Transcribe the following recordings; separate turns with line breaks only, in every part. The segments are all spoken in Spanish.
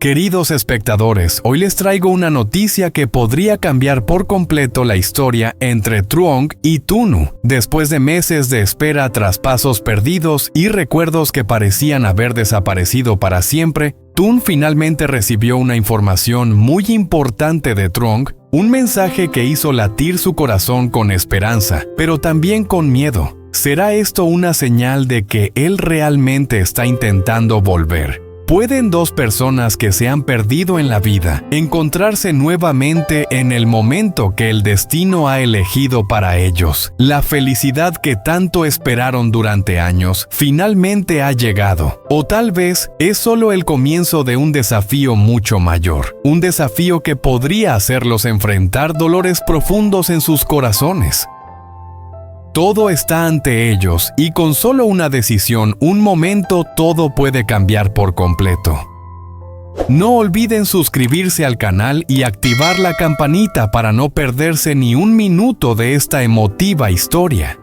Queridos espectadores, hoy les traigo una noticia que podría cambiar por completo la historia entre Truong y Tunu. Después de meses de espera tras pasos perdidos y recuerdos que parecían haber desaparecido para siempre, Tun finalmente recibió una información muy importante de Truong, un mensaje que hizo latir su corazón con esperanza, pero también con miedo. ¿Será esto una señal de que él realmente está intentando volver? ¿Pueden dos personas que se han perdido en la vida encontrarse nuevamente en el momento que el destino ha elegido para ellos? La felicidad que tanto esperaron durante años finalmente ha llegado. O tal vez es solo el comienzo de un desafío mucho mayor. Un desafío que podría hacerlos enfrentar dolores profundos en sus corazones. Todo está ante ellos y con solo una decisión, un momento, todo puede cambiar por completo. No olviden suscribirse al canal y activar la campanita para no perderse ni un minuto de esta emotiva historia.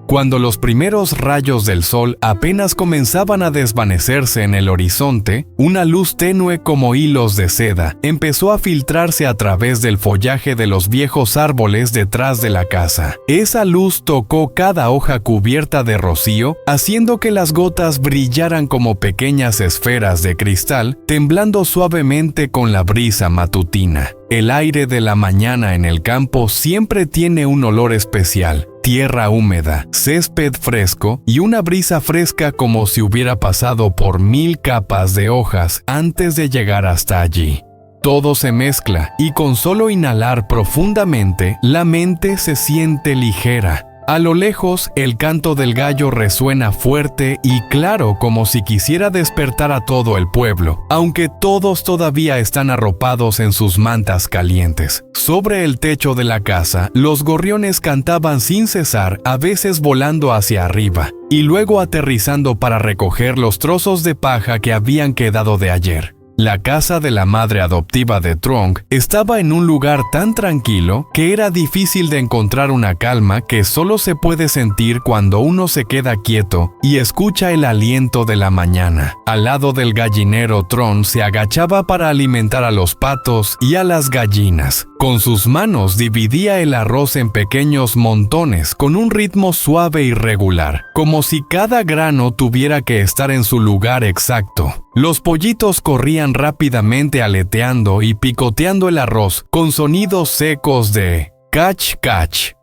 Cuando los primeros rayos del sol apenas comenzaban a desvanecerse en el horizonte, una luz tenue como hilos de seda empezó a filtrarse a través del follaje de los viejos árboles detrás de la casa. Esa luz tocó cada hoja cubierta de rocío, haciendo que las gotas brillaran como pequeñas esferas de cristal, temblando suavemente con la brisa matutina. El aire de la mañana en el campo siempre tiene un olor especial. Tierra húmeda, césped fresco y una brisa fresca como si hubiera pasado por 1000 capas de hojas antes de llegar hasta allí. Todo se mezcla y con solo inhalar profundamente, la mente se siente ligera. A lo lejos, el canto del gallo resuena fuerte y claro como si quisiera despertar a todo el pueblo, aunque todos todavía están arropados en sus mantas calientes. Sobre el techo de la casa, los gorriones cantaban sin cesar, a veces volando hacia arriba, y luego aterrizando para recoger los trozos de paja que habían quedado de ayer. La casa de la madre adoptiva de Truong estaba en un lugar tan tranquilo que era difícil de encontrar una calma que solo se puede sentir cuando uno se queda quieto y escucha el aliento de la mañana. Al lado del gallinero, Truong se agachaba para alimentar a los patos y a las gallinas. Con sus manos dividía el arroz en pequeños montones con un ritmo suave y regular, como si cada grano tuviera que estar en su lugar exacto. Los pollitos corrían rápidamente aleteando y picoteando el arroz con sonidos secos de cach cach.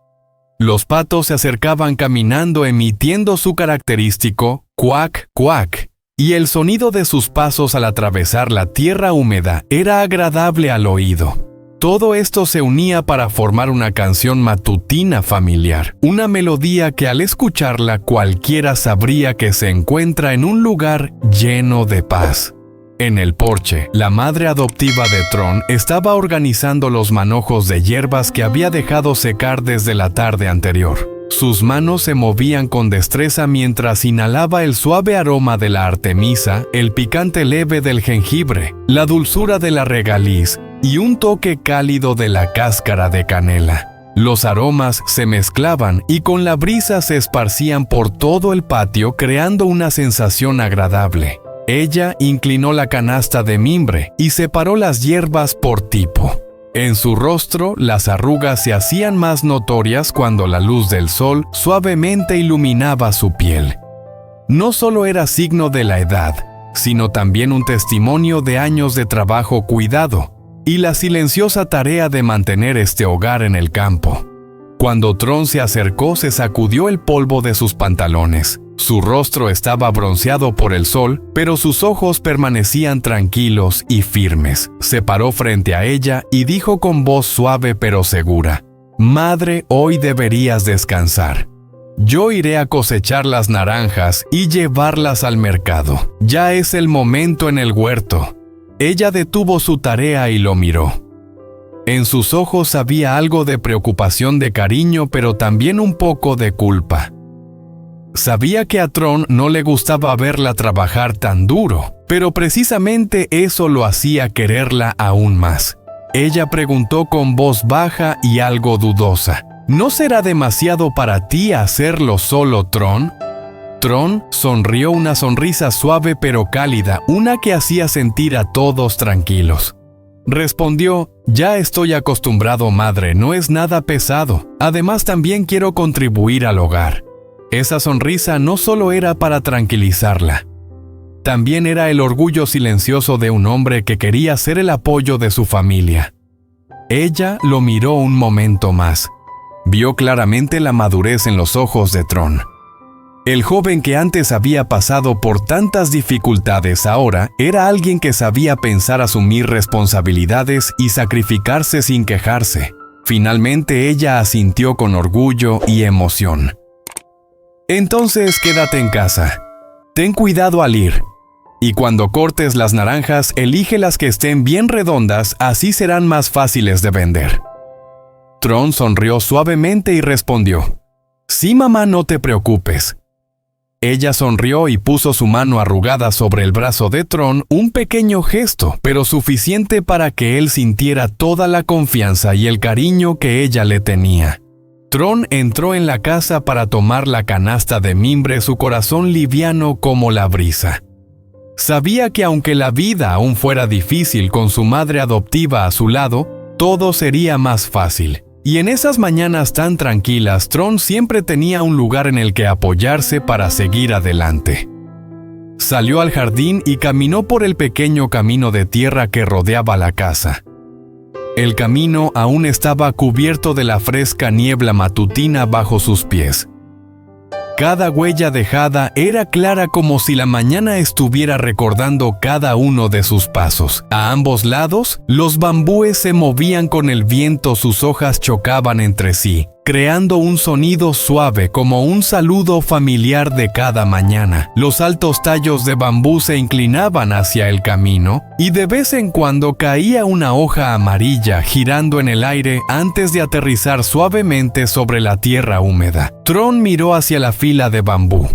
Los patos se acercaban caminando emitiendo su característico cuac cuac, y el sonido de sus pasos al atravesar la tierra húmeda era agradable al oído. Todo esto se unía para formar una canción matutina familiar, una melodía que al escucharla cualquiera sabría que se encuentra en un lugar lleno de paz. En el porche, la madre adoptiva de Truong estaba organizando los manojos de hierbas que había dejado secar desde la tarde anterior. Sus manos se movían con destreza mientras inhalaba el suave aroma de la artemisa, el picante leve del jengibre, la dulzura de la regaliz y un toque cálido de la cáscara de canela. Los aromas se mezclaban y con la brisa se esparcían por todo el patio creando una sensación agradable. Ella inclinó la canasta de mimbre y separó las hierbas por tipo. En su rostro, las arrugas se hacían más notorias cuando la luz del sol suavemente iluminaba su piel. No solo era signo de la edad, sino también un testimonio de años de trabajo cuidado y la silenciosa tarea de mantener este hogar en el campo. Cuando Truong se acercó, se sacudió el polvo de sus pantalones. Su rostro estaba bronceado por el sol, pero sus ojos permanecían tranquilos y firmes. Se paró frente a ella y dijo con voz suave pero segura: «Madre, hoy deberías descansar. Yo iré a cosechar las naranjas y llevarlas al mercado. Ya es el momento en el huerto». Ella detuvo su tarea y lo miró. En sus ojos había algo de preocupación, de cariño, pero también un poco de culpa. Sabía que a Truong no le gustaba verla trabajar tan duro, pero precisamente eso lo hacía quererla aún más. Ella preguntó con voz baja y algo dudosa: «¿No será demasiado para ti hacerlo solo, Truong?» Tron sonrió una sonrisa suave pero cálida, una que hacía sentir a todos tranquilos. Respondió: «Ya estoy acostumbrado, madre, no es nada pesado. Además, también quiero contribuir al hogar». Esa sonrisa no solo era para tranquilizarla. También era el orgullo silencioso de un hombre que quería ser el apoyo de su familia. Ella lo miró un momento más. Vio claramente la madurez en los ojos de Tron. El joven que antes había pasado por tantas dificultades ahora era alguien que sabía pensar asumir responsabilidades y sacrificarse sin quejarse. Finalmente ella asintió con orgullo y emoción. «Entonces quédate en casa. Ten cuidado al ir. Y cuando cortes las naranjas, elige las que estén bien redondas, así serán más fáciles de vender». Tron sonrió suavemente y respondió: «Sí, mamá, no te preocupes». Ella sonrió y puso su mano arrugada sobre el brazo de Tron, un pequeño gesto, pero suficiente para que él sintiera toda la confianza y el cariño que ella le tenía. Tron entró en la casa para tomar la canasta de mimbre, su corazón liviano como la brisa. Sabía que aunque la vida aún fuera difícil con su madre adoptiva a su lado, todo sería más fácil. Y en esas mañanas tan tranquilas, Tron siempre tenía un lugar en el que apoyarse para seguir adelante. Salió al jardín y caminó por el pequeño camino de tierra que rodeaba la casa. El camino aún estaba cubierto de la fresca niebla matutina bajo sus pies. Cada huella dejada era clara como si la mañana estuviera recordando cada uno de sus pasos. A ambos lados, los bambúes se movían con el viento, sus hojas chocaban entre sí, creando un sonido suave como un saludo familiar de cada mañana. Los altos tallos de bambú se inclinaban hacia el camino y de vez en cuando caía una hoja amarilla girando en el aire antes de aterrizar suavemente sobre la tierra húmeda. Tron miró hacia la fila de bambú.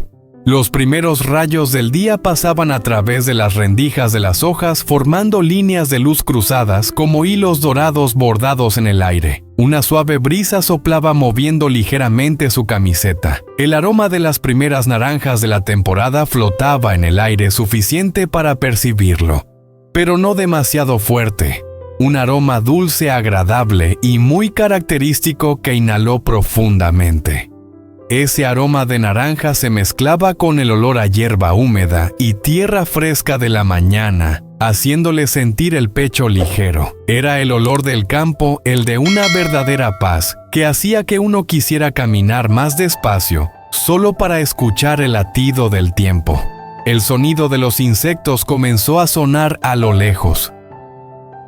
Los primeros rayos del día pasaban a través de las rendijas de las hojas, formando líneas de luz cruzadas como hilos dorados bordados en el aire. Una suave brisa soplaba moviendo ligeramente su camiseta. El aroma de las primeras naranjas de la temporada flotaba en el aire, suficiente para percibirlo, pero no demasiado fuerte. Un aroma dulce, agradable y muy característico que inhaló profundamente. Ese aroma de naranja se mezclaba con el olor a hierba húmeda y tierra fresca de la mañana, haciéndole sentir el pecho ligero. Era el olor del campo, el de una verdadera paz, que hacía que uno quisiera caminar más despacio, solo para escuchar el latido del tiempo. El sonido de los insectos comenzó a sonar a lo lejos.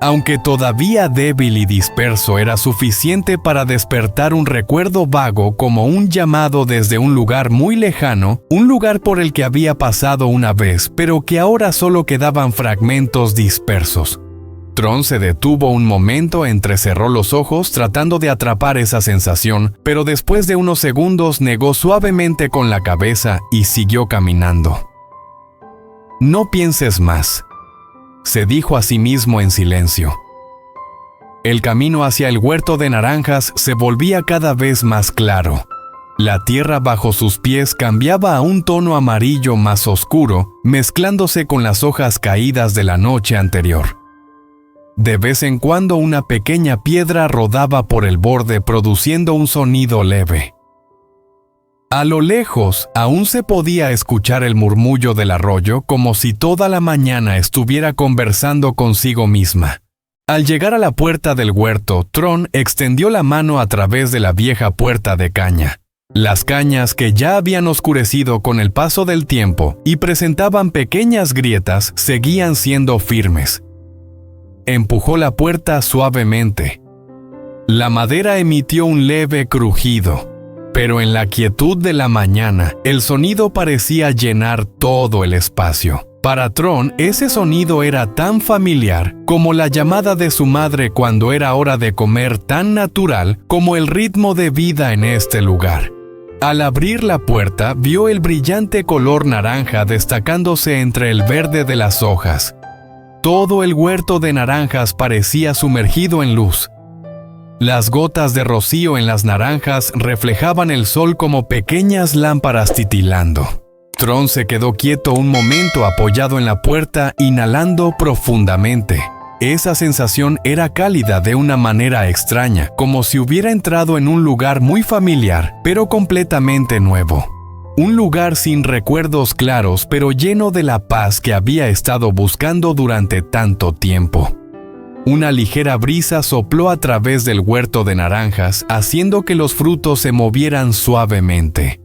Aunque todavía débil y disperso, era suficiente para despertar un recuerdo vago como un llamado desde un lugar muy lejano, un lugar por el que había pasado una vez, pero que ahora solo quedaban fragmentos dispersos. Tron se detuvo un momento, entrecerró los ojos tratando de atrapar esa sensación, pero después de unos segundos negó suavemente con la cabeza y siguió caminando. «No pienses más», se dijo a sí mismo en silencio. El camino hacia el huerto de naranjas se volvía cada vez más claro. La tierra bajo sus pies cambiaba a un tono amarillo más oscuro, mezclándose con las hojas caídas de la noche anterior. De vez en cuando una pequeña piedra rodaba por el borde produciendo un sonido leve. A lo lejos, aún se podía escuchar el murmullo del arroyo como si toda la mañana estuviera conversando consigo misma. Al llegar a la puerta del huerto, Tron extendió la mano a través de la vieja puerta de caña. Las cañas, que ya habían oscurecido con el paso del tiempo y presentaban pequeñas grietas, seguían siendo firmes. Empujó la puerta suavemente. La madera emitió un leve crujido. Pero en la quietud de la mañana, el sonido parecía llenar todo el espacio. Para Tron, ese sonido era tan familiar como la llamada de su madre cuando era hora de comer, tan natural como el ritmo de vida en este lugar. Al abrir la puerta, vio el brillante color naranja destacándose entre el verde de las hojas. Todo el huerto de naranjas parecía sumergido en luz. Las gotas de rocío en las naranjas reflejaban el sol como pequeñas lámparas titilando. Tron se quedó quieto un momento apoyado en la puerta, inhalando profundamente. Esa sensación era cálida de una manera extraña, como si hubiera entrado en un lugar muy familiar, pero completamente nuevo. Un lugar sin recuerdos claros, pero lleno de la paz que había estado buscando durante tanto tiempo. Una ligera brisa sopló a través del huerto de naranjas, haciendo que los frutos se movieran suavemente.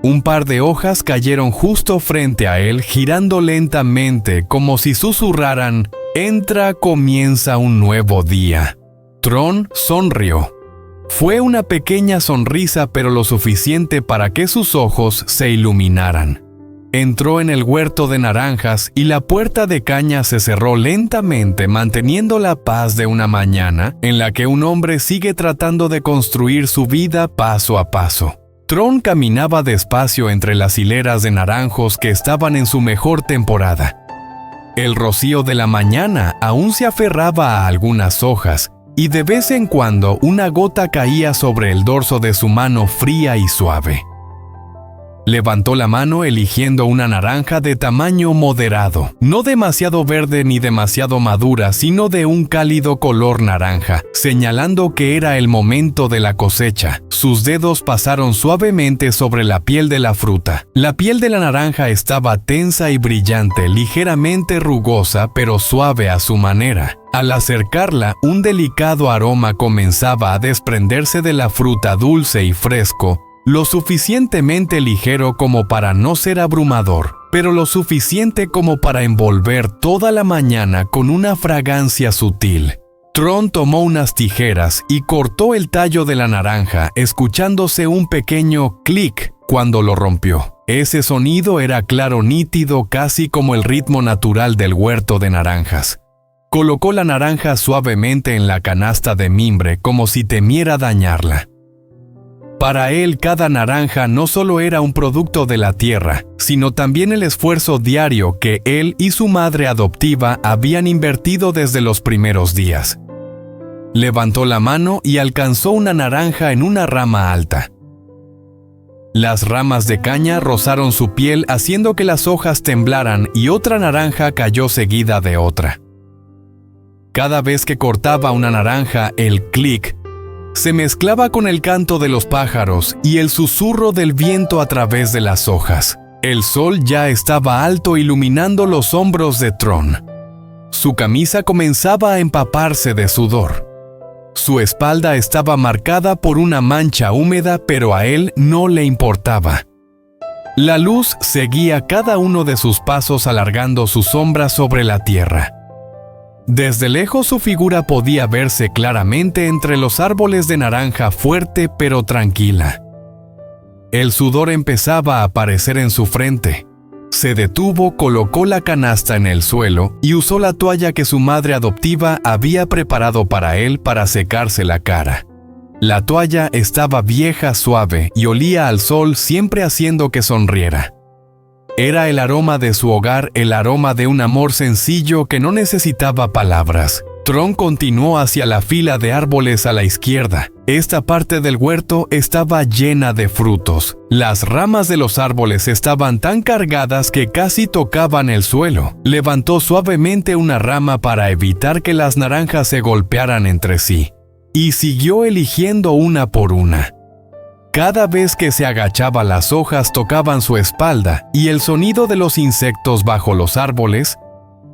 Un par de hojas cayeron justo frente a él, girando lentamente, como si susurraran: «Entra, comienza un nuevo día». Tron sonrió. Fue una pequeña sonrisa, pero lo suficiente para que sus ojos se iluminaran. Entró en el huerto de naranjas y la puerta de caña se cerró lentamente, manteniendo la paz de una mañana en la que un hombre sigue tratando de construir su vida paso a paso. Tron caminaba despacio entre las hileras de naranjos que estaban en su mejor temporada. El rocío de la mañana aún se aferraba a algunas hojas, y de vez en cuando una gota caía sobre el dorso de su mano fría y suave. Levantó la mano eligiendo una naranja de tamaño moderado, no demasiado verde ni demasiado madura, sino de un cálido color naranja, señalando que era el momento de la cosecha. Sus dedos pasaron suavemente sobre la piel de la fruta. La piel de la naranja estaba tensa y brillante, ligeramente rugosa, pero suave a su manera. Al acercarla, un delicado aroma comenzaba a desprenderse de la fruta dulce y fresco, lo suficientemente ligero como para no ser abrumador, pero lo suficiente como para envolver toda la mañana con una fragancia sutil. Tron tomó unas tijeras y cortó el tallo de la naranja, escuchándose un pequeño clic cuando lo rompió. Ese sonido era claro, nítido, casi como el ritmo natural del huerto de naranjas. Colocó la naranja suavemente en la canasta de mimbre como si temiera dañarla. Para él, cada naranja no solo era un producto de la tierra, sino también el esfuerzo diario que él y su madre adoptiva habían invertido desde los primeros días. Levantó la mano y alcanzó una naranja en una rama alta. Las ramas de caña rozaron su piel, haciendo que las hojas temblaran, y otra naranja cayó seguida de otra. Cada vez que cortaba una naranja, el clic se mezclaba con el canto de los pájaros y el susurro del viento a través de las hojas. El sol ya estaba alto, iluminando los hombros de Tron. Su camisa comenzaba a empaparse de sudor. Su espalda estaba marcada por una mancha húmeda, pero a él no le importaba. La luz seguía cada uno de sus pasos, alargando su sombra sobre la tierra. Desde lejos su figura podía verse claramente entre los árboles de naranja, fuerte pero tranquila. El sudor empezaba a aparecer en su frente. Se detuvo, colocó la canasta en el suelo y usó la toalla que su madre adoptiva había preparado para él para secarse la cara. La toalla estaba vieja, suave y olía al sol, siempre haciendo que sonriera. Era el aroma de su hogar, el aroma de un amor sencillo que no necesitaba palabras. Tron continuó hacia la fila de árboles a la izquierda. Esta parte del huerto estaba llena de frutos. Las ramas de los árboles estaban tan cargadas que casi tocaban el suelo. Levantó suavemente una rama para evitar que las naranjas se golpearan entre sí, y siguió eligiendo una por una. Cada vez que se agachaba, las hojas tocaban su espalda y el sonido de los insectos bajo los árboles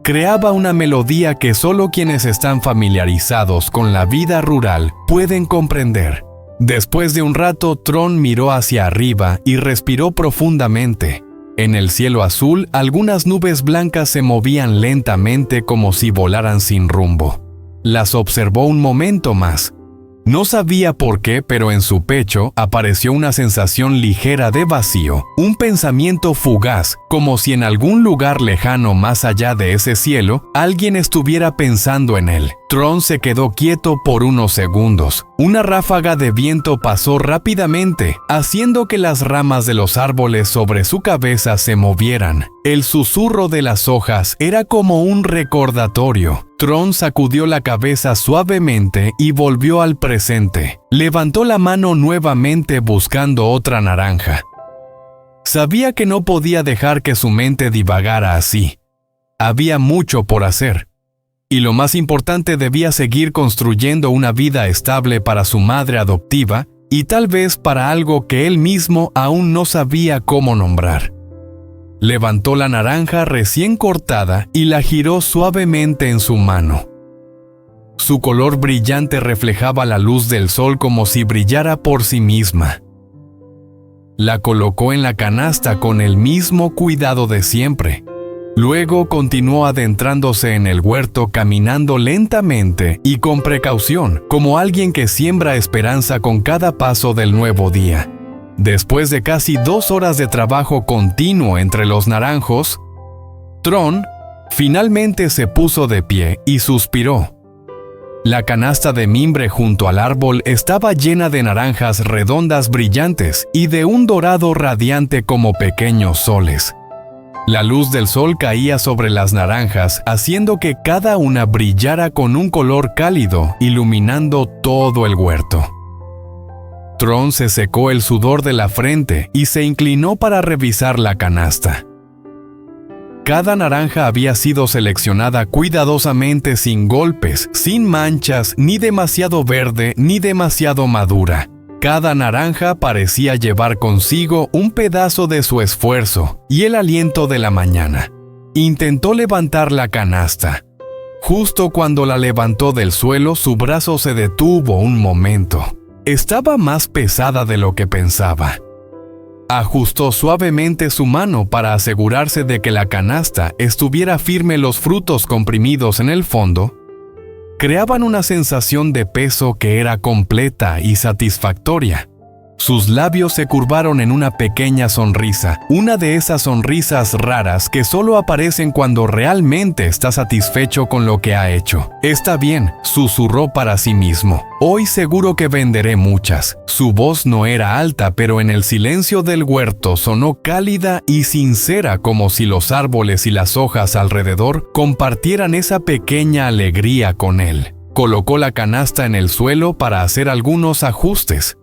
creaba una melodía que solo quienes están familiarizados con la vida rural pueden comprender. Después de un rato, Tron miró hacia arriba y respiró profundamente. En el cielo azul, algunas nubes blancas se movían lentamente como si volaran sin rumbo. Las observó un momento más. No sabía por qué, pero en su pecho apareció una sensación ligera de vacío, un pensamiento fugaz, como si en algún lugar lejano más allá de ese cielo, alguien estuviera pensando en él. Tron se quedó quieto por unos segundos. Una ráfaga de viento pasó rápidamente, haciendo que las ramas de los árboles sobre su cabeza se movieran. El susurro de las hojas era como un recordatorio. Tron sacudió la cabeza suavemente y volvió al presente. Levantó la mano nuevamente buscando otra naranja. Sabía que no podía dejar que su mente divagara así. Había mucho por hacer. Y lo más importante, debía seguir construyendo una vida estable para su madre adoptiva y tal vez para algo que él mismo aún no sabía cómo nombrar. Levantó la naranja recién cortada y la giró suavemente en su mano. Su color brillante reflejaba la luz del sol como si brillara por sí misma. La colocó en la canasta con el mismo cuidado de siempre. Luego continuó adentrándose en el huerto, caminando lentamente y con precaución, como alguien que siembra esperanza con cada paso del nuevo día. Después de casi 2 horas de trabajo continuo entre los naranjos, Tron finalmente se puso de pie y suspiró. La canasta de mimbre junto al árbol estaba llena de naranjas redondas brillantes y de un dorado radiante como pequeños soles. La luz del sol caía sobre las naranjas, haciendo que cada una brillara con un color cálido, iluminando todo el huerto. Tron se secó el sudor de la frente y se inclinó para revisar la canasta. Cada naranja había sido seleccionada cuidadosamente, sin golpes, sin manchas, ni demasiado verde ni demasiado madura. Cada naranja parecía llevar consigo un pedazo de su esfuerzo y el aliento de la mañana. Intentó levantar la canasta. Justo cuando la levantó del suelo, su brazo se detuvo un momento. Estaba más pesada de lo que pensaba. Ajustó suavemente su mano para asegurarse de que la canasta estuviera firme. Los frutos comprimidos en el fondo creaban una sensación de peso que era completa y satisfactoria. Sus labios se curvaron en una pequeña sonrisa, una de esas sonrisas raras que solo aparecen cuando realmente está satisfecho con lo que ha hecho. «Está bien», susurró para sí mismo. «Hoy seguro que venderé muchas». Su voz no era alta, pero en el silencio del huerto sonó cálida y sincera, como si los árboles y las hojas alrededor compartieran esa pequeña alegría con él. Colocó la canasta en el suelo para hacer algunos ajustes.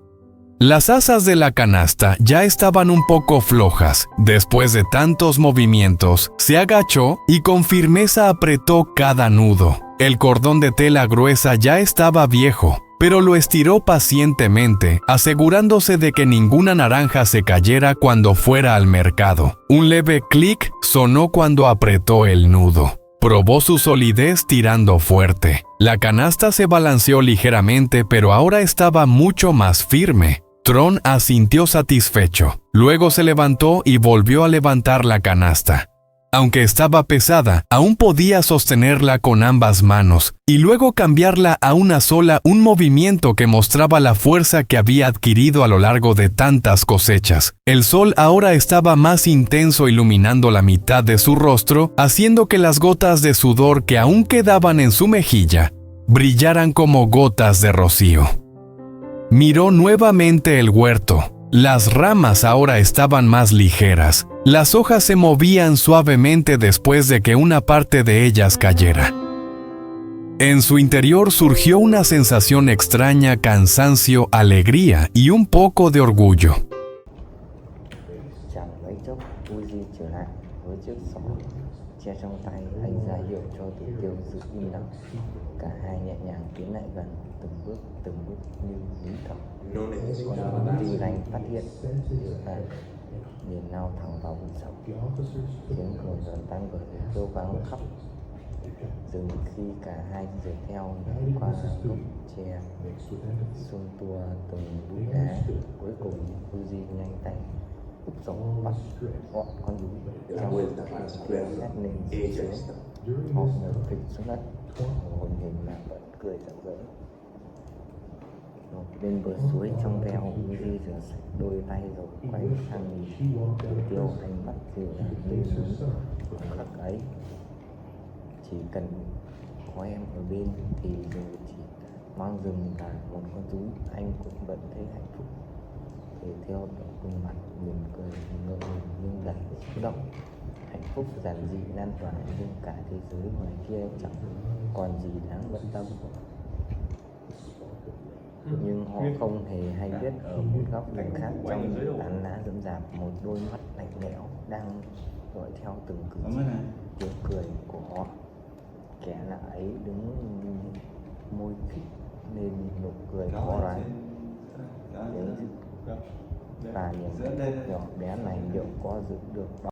Las asas de la canasta ya estaban un poco flojas. Después de tantos movimientos, se agachó y con firmeza apretó cada nudo. El cordón de tela gruesa ya estaba viejo, pero lo estiró pacientemente, asegurándose de que ninguna naranja se cayera cuando fuera al mercado. Un leve clic sonó cuando apretó el nudo. Probó su solidez tirando fuerte. La canasta se balanceó ligeramente, pero ahora estaba mucho más firme. Tron asintió satisfecho. Luego se levantó y volvió a levantar la canasta. Aunque estaba pesada, aún podía sostenerla con ambas manos y luego cambiarla a una sola, un movimiento que mostraba la fuerza que había adquirido a lo largo de tantas cosechas. El sol ahora estaba más intenso, iluminando la mitad de su rostro, haciendo que las gotas de sudor que aún quedaban en su mejilla brillaran como gotas de rocío. Miró nuevamente el huerto. Las ramas ahora estaban más ligeras. Las hojas se movían suavemente después de que una parte de ellas cayera. En su interior surgió una sensación extraña: cansancio, alegría y un poco de orgullo.
Tư Ranh phát hiện nhìn lao thẳng vào vùng sâu, tiếng cười giòn tan vỡ, kêu vang khóc. Dừng khi cả hai dựa theo qua gốc tre, xung tua từng núi đá. Cuối cùng Uzi nhanh tay úp súng bắt gọn con núi trong tiếng hét lên xuống. Họ ngồi phịch xuống đất, hồn hình mà vẫn cười rạng rỡ. Bên bờ suối trong veo, Uzi rửa sạch đôi tay rồi quay sang nhìn Tiêu. Anh bắt dịu dàng lên núi khắc ấy. Chỉ cần có em ở bên thì dù chỉ mang rừng là một con rú, anh cũng vẫn thấy hạnh phúc. Thì Tiêu cùng mặt mỉm cười ngượng ngùng nhưng đầy xúc động. Hạnh phúc giản dị lan tỏa, nhưng cả thế giới ngoài kia chẳng còn gì đáng bận tâm. nhưng họ không hề hay biết ở một góc cạnh khác trong tán lá rậm rạp, một đôi mắt lạnh lẽo đang dõi theo từng cử chỉ, tiếng cười của họ. Kẻ lạ ấy đứng môi khích nên nụ cười khó đoán. Và niềm hạnh phúc nhỏ bé này liệu có giữ được